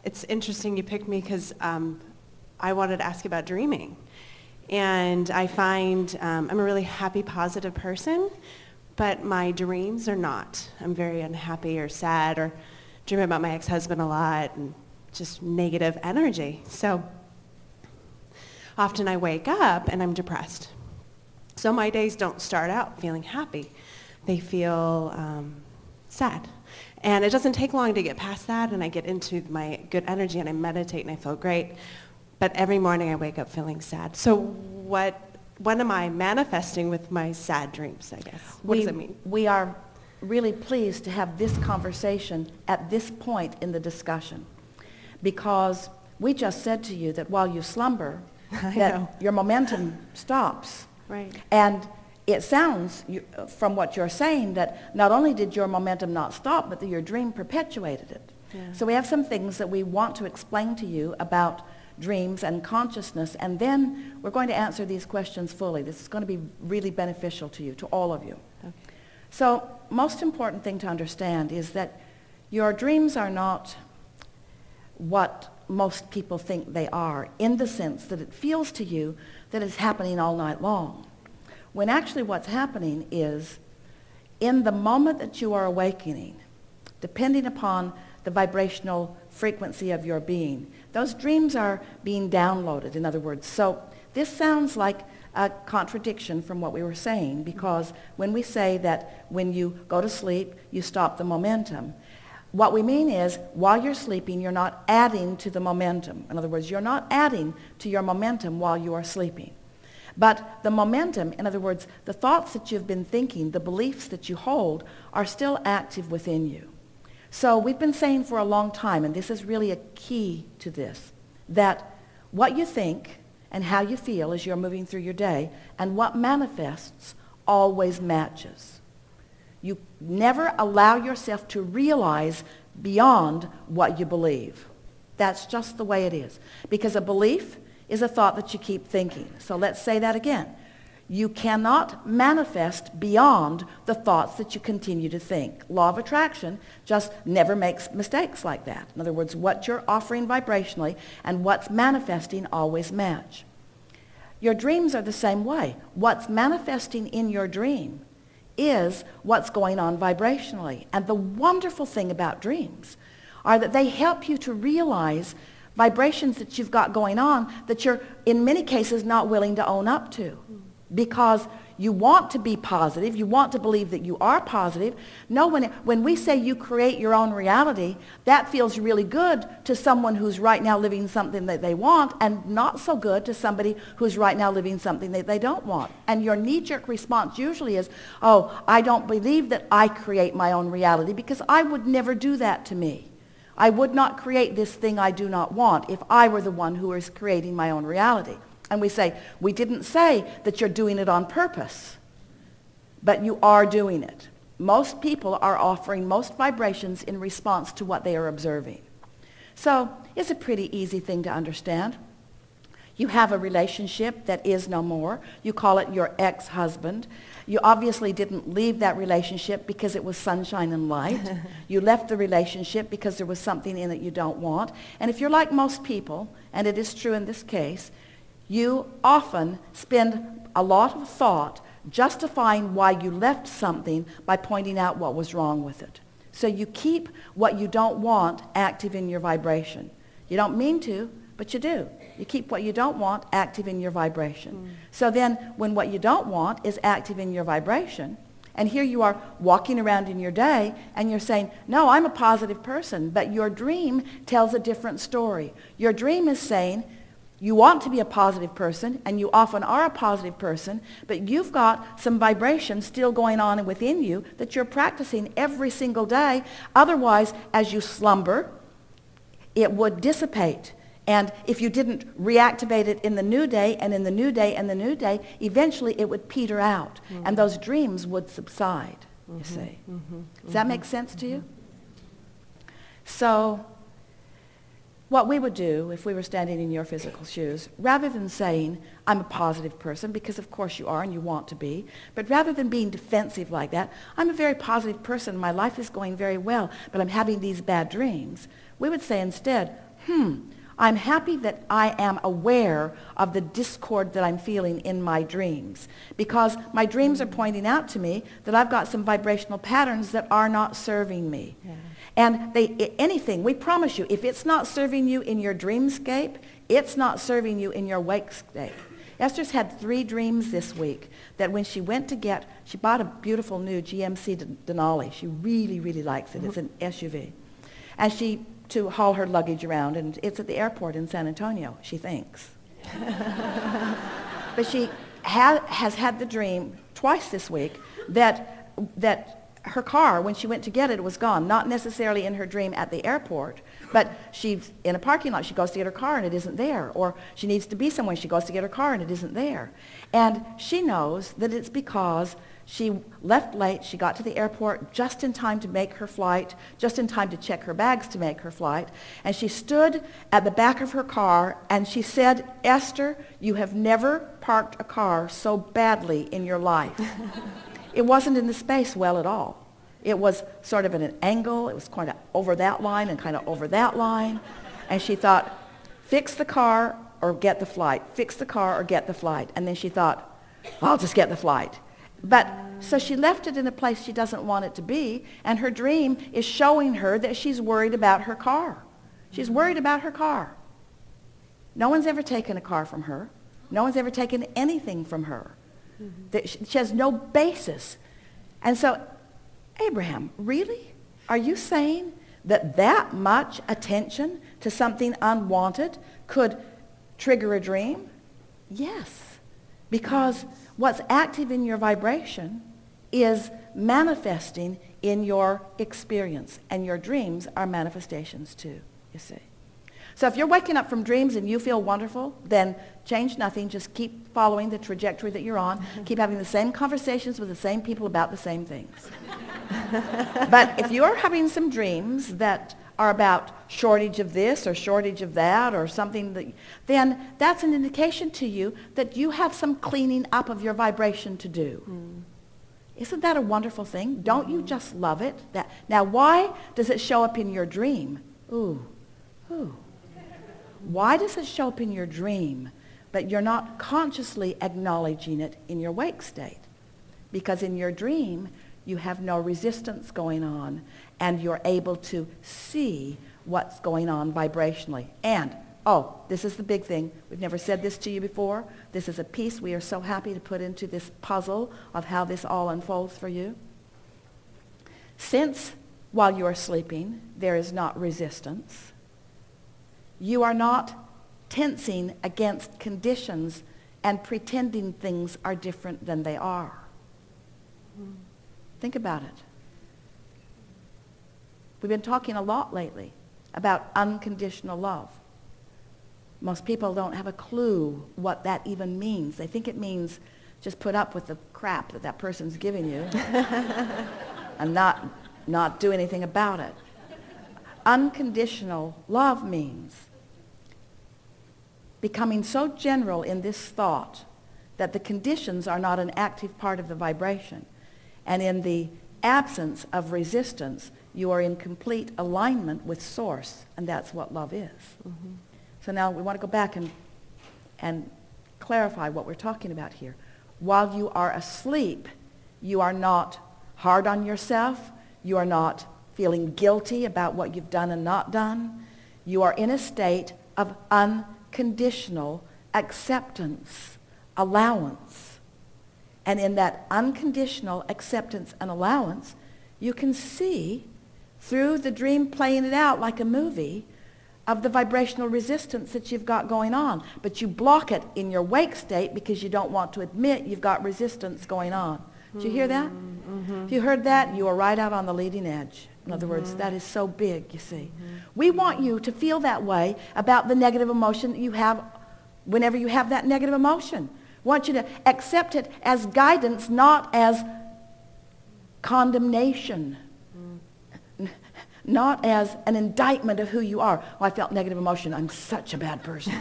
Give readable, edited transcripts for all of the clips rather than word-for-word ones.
It's interesting you picked me because I wanted to ask you about dreaming. And I find I'm a really happy, positive person, but my dreams are not. I'm very unhappy or sad or dream about my ex-husband a lot and just negative energy. So often I wake up and I'm depressed. So my days don't start out feeling happy. They feel sad. And it doesn't take long to get past that, and I get into my good energy and I meditate and I feel great. But every morning I wake up feeling sad. So what am I manifesting with my sad dreams, I guess? What does it mean? We are really pleased to have this conversation at this point in the discussion, because we just said to you that while you slumber, that your momentum stops. Right. And it sounds, from what you're saying, that not only did your momentum not stop, but that your dream perpetuated it. Yeah. So we have some things that we want to explain to you about dreams and consciousness, and then we're going to answer these questions fully. This is going to be really beneficial to you, to all of you. Okay. So, most important thing to understand is that your dreams are not what most people think they are, in the sense that it feels to you that it's happening all night long. When actually what's happening is, in the moment that you are awakening, depending upon the vibrational frequency of your being, those dreams are being downloaded, in other words. So this sounds like a contradiction from what we were saying, because when we say that when you go to sleep, you stop the momentum, what we mean is, while you're sleeping, you're not adding to the momentum. In other words, you're not adding to your momentum while you are sleeping. But the momentum, in other words, the thoughts that you've been thinking, the beliefs that you hold, are still active within you. So we've been saying for a long time, and this is really a key to this, that what you think and how you feel as you're moving through your day and what manifests always matches. You never allow yourself to realize beyond what you believe. That's just the way it is. Because a belief is a thought that you keep thinking. So let's say that again. You cannot manifest beyond the thoughts that you continue to think. Law of attraction just never makes mistakes like that. In other words, what you're offering vibrationally and what's manifesting always match. Your dreams are the same way. What's manifesting in your dream is what's going on vibrationally. And the wonderful thing about dreams are that they help you to realize vibrations that you've got going on that you're, in many cases, not willing to own up to. Because you want to be positive, you want to believe that you are positive. No, when we say you create your own reality, that feels really good to someone who's right now living something that they want, and not so good to somebody who's right now living something that they don't want. And your knee-jerk response usually is, oh, I don't believe that I create my own reality, because I would never do that to me. I would not create this thing I do not want if I were the one who is creating my own reality. And we say, we didn't say that you're doing it on purpose, but you are doing it. Most people are offering most vibrations in response to what they are observing. So it's a pretty easy thing to understand. You have a relationship that is no more. You call it your ex-husband. You obviously didn't leave that relationship because it was sunshine and light. You left the relationship because there was something in it you don't want. And if you're like most people, and it is true in this case, you often spend a lot of thought justifying why you left something by pointing out what was wrong with it. So you keep what you don't want active in your vibration. You don't mean to, but you do. You keep what you don't want active in your vibration. So then when what you don't want is active in your vibration, and here you are walking around in your day and you're saying, no, I'm a positive person, but your dream tells a different story. Your dream is saying, you want to be a positive person, and you often are a positive person, but you've got some vibration still going on within you that you're practicing every single day. Otherwise, as you slumber, it would dissipate. And if you didn't reactivate it in the new day, and in the new day, and the new day, eventually it would peter out, and those dreams would subside, you see. Does that make sense to you? So what we would do if we were standing in your physical shoes, rather than saying, I'm a positive person, because of course you are and you want to be, but rather than being defensive like that, I'm a very positive person, my life is going very well, but I'm having these bad dreams, we would say instead, I'm happy that I am aware of the discord that I'm feeling in my dreams, because my dreams are pointing out to me that I've got some vibrational patterns that are not serving me. Yeah. And anything, we promise you, if it's not serving you in your dreamscape, it's not serving you in your wakescape. Esther's had 3 dreams this week that when she went to she bought a beautiful new GMC Denali. She really, really likes it. It's an SUV. And to haul her luggage around, and it's at the airport in San Antonio, she thinks. But she has had the dream twice this week that her car, when she went to get it, was gone. Not necessarily in her dream at the airport, but she's in a parking lot. She goes to get her car and it isn't there. Or she needs to be somewhere. She goes to get her car and it isn't there. And she knows that it's because she left late. She got to the airport just in time to make her flight, just in time to check her bags to make her flight. And she stood at the back of her car and she said, "Esther, you have never parked a car so badly in your life." It wasn't in the space well at all. It was sort of at an angle. It was kind of over that line and kind of over that line. And she thought, fix the car or get the flight. Fix the car or get the flight. And then she thought, I'll just get the flight. But so she left it in a place she doesn't want it to be, and her dream is showing her that she's worried about her car. She's worried about her car. No one's ever taken a car from her. No one's ever taken anything from her. She has no basis. And so, Abraham, really? Are you saying that much attention to something unwanted could trigger a dream? Yes. Because what's active in your vibration is manifesting in your experience. And your dreams are manifestations too, you see. So if you're waking up from dreams and you feel wonderful, then change nothing. Just keep following the trajectory that you're on. Keep having the same conversations with the same people about the same things. But if you're having some dreams that are about shortage of this or shortage of that or something, then that's an indication to you that you have some cleaning up of your vibration to do. Isn't that a wonderful thing? Don't you just love it? Now, why does it show up in your dream? Ooh. Why does it show up in your dream, but you're not consciously acknowledging it in your wake state? Because in your dream, you have no resistance going on, and you're able to see what's going on vibrationally. And, this is the big thing. We've never said this to you before. This is a piece we are so happy to put into this puzzle of how this all unfolds for you. Since while you are sleeping, there is not resistance, you are not tensing against conditions and pretending things are different than they are. Think about it. We've been talking a lot lately about unconditional love. Most people don't have a clue what that even means. They think it means just put up with the crap that person's giving you and not do anything about it. Unconditional love means becoming so general in this thought that the conditions are not an active part of the vibration. And in the absence of resistance, you are in complete alignment with Source, and that's what love is. So now we want to go back and clarify what we're talking about here. While you are asleep, you are not hard on yourself. You are not feeling guilty about what you've done and not done. You are in a state of unconditional acceptance, allowance. And in that unconditional acceptance and allowance, you can see through the dream playing it out like a movie of the vibrational resistance that you've got going on. But you block it in your wake state because you don't want to admit you've got resistance going on. Did you hear that? If you heard that, you are right out on the leading edge. In other words, that is so big, you see. We want you to feel that way about the negative emotion that you have whenever you have that negative emotion. We want you to accept it as guidance, not as condemnation. Not as an indictment of who you are. Oh, I felt negative emotion. I'm such a bad person.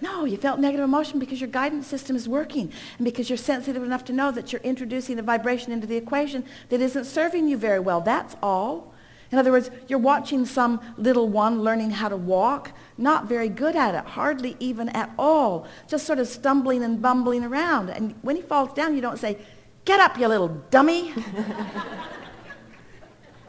No, you felt negative emotion because your guidance system is working and because you're sensitive enough to know that you're introducing a vibration into the equation that isn't serving you very well. That's all. In other words, you're watching some little one learning how to walk, not very good at it, hardly even at all, just sort of stumbling and bumbling around. And when he falls down, you don't say, "Get up, you little dummy."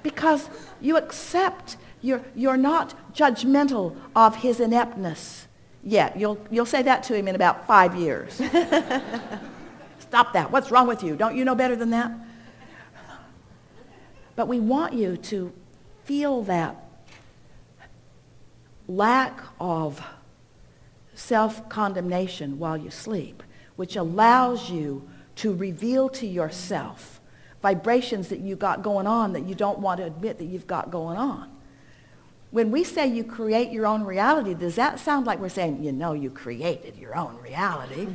Because you accept, you're not judgmental of his ineptness yet. You'll say that to him in about 5 years. "Stop that. What's wrong with you? Don't you know better than that?" But we want you to feel that lack of self-condemnation while you sleep, which allows you to reveal to yourself vibrations that you got going on that you don't want to admit that you've got going on. When we say you create your own reality, does that sound like we're saying, you created your own reality?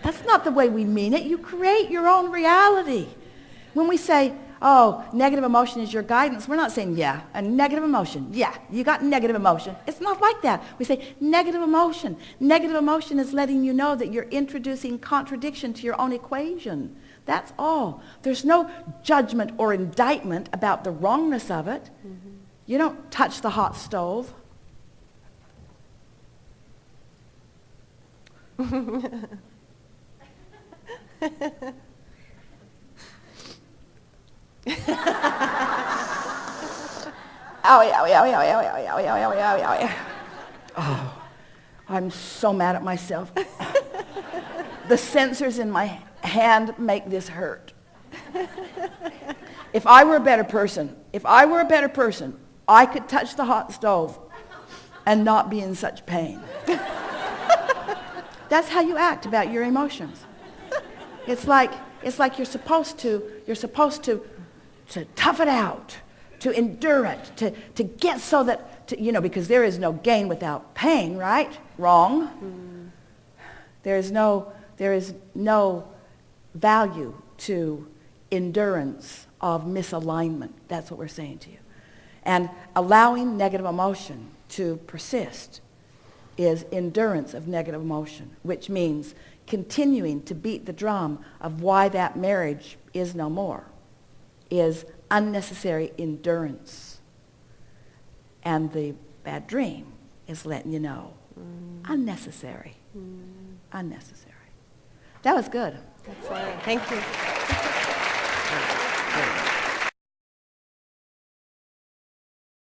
That's not the way we mean it. You create your own reality. When we say, "Oh, negative emotion is your guidance," we're not saying, a negative emotion. Yeah, you got negative emotion. It's not like that. We say negative emotion. Negative emotion is letting you know that you're introducing contradiction to your own equation. That's all. There's no judgment or indictment about the wrongness of it. Mm-hmm. You don't touch the hot stove. Oh, I'm so mad at myself. The sensors in my hand make this hurt. If I were a better person, I could touch the hot stove and not be in such pain. That's how you act about your emotions. It's like you're supposed to tough it out, to endure it, to get so that, because there is no gain without pain, right? Wrong. Mm. There is no value to endurance of misalignment. That's what we're saying to you. And allowing negative emotion to persist is endurance of negative emotion, which means continuing to beat the drum of why that marriage is no more, is unnecessary endurance. And the bad dream is letting you know, unnecessary. Unnecessary. That was good. Excellent. Thank you.